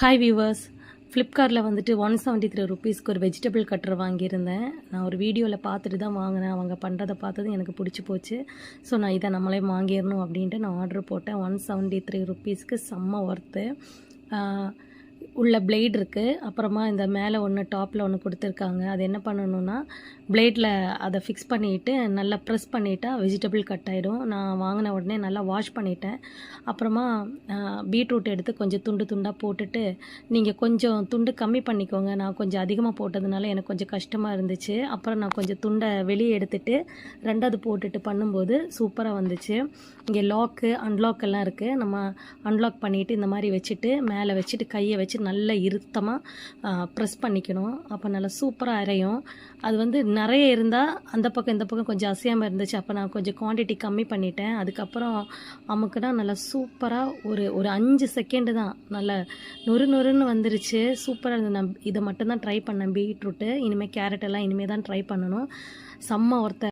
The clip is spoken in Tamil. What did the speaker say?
ஹாய் வியூவர்ஸ், ஃப்ளிப்கார்ட்டில் வந்துட்டு 173 ருபீஸ்க்கு ஒரு வெஜிடபிள் கட்டர் வாங்கியிருந்தேன். நான் ஒரு வீடியோவில் பார்த்துட்டு தான் வாங்கினேன். அவங்க பண்ணுறதை பார்த்தது எனக்கு பிடிச்சி போச்சு. ஸோ நான் இதை நம்மளே வாங்கிடணும் அப்படின்ட்டு நான் ஆர்டர் போட்டேன். 173 ருபீஸ்க்கு செம்ம ஒர்த்து. உள்ள பிளேட் இருக்குது. அப்புறமா இந்த மேலே ஒன்று டாப்பில் ஒன்று கொடுத்துருக்காங்க. அது என்ன பண்ணணுன்னா பிளேடில் அதை ஃபிக்ஸ் பண்ணிவிட்டு நல்லா ப்ரெஸ் பண்ணிட்டா வெஜிடபிள் கட் ஆகிடும். நான் வாங்கின உடனே நல்லா வாஷ் பண்ணிட்டேன். அப்புறமா பீட்ரூட் எடுத்து கொஞ்சம் துண்டு துண்டாக போட்டுட்டு, நீங்கள் கொஞ்சம் துண்டு கம்மி பண்ணிக்கோங்க. நான் கொஞ்சம் அதிகமாக போட்டதுனால எனக்கு கொஞ்சம் கஷ்டமாக இருந்துச்சு. அப்புறம் நான் கொஞ்சம் துண்டை வெளியே எடுத்துகிட்டு ரெண்டாவது போட்டுட்டு பண்ணும்போது சூப்பராக வந்துச்சு. இங்கே லாக்கு அன்லாக் எல்லாம் இருக்குது. நம்ம அன்லாக் பண்ணிவிட்டு இந்த மாதிரி வச்சுட்டு மேலே வச்சுட்டு கையை வச்சு நல்லா இறுக்கமாக ப்ரெஸ் பண்ணிக்கணும். அப்போ நல்லா சூப்பராக அரையும். அது வந்து நிறைய இருந்தால் அந்த பக்கம் இந்த பக்கம் கொஞ்சம் அசையாமல் இருந்துச்சு. அப்போ நான் கொஞ்சம் குவான்டிட்டி கம்மி பண்ணிட்டேன். அதுக்கப்புறம் அமுக்குனா நல்லா சூப்பராக ஒரு 5 செகண்டு தான் நல்லா நொறுன்னு வந்துருச்சு. சூப்பராக இருந்தது. நான் இதை மட்டும்தான் ட்ரை பண்ணேன். பீட்ரூட்டு இனிமேல் கேரட் எல்லாம் இனிமேல் தான் ட்ரை பண்ணணும். செம்ம ஒருத்தர்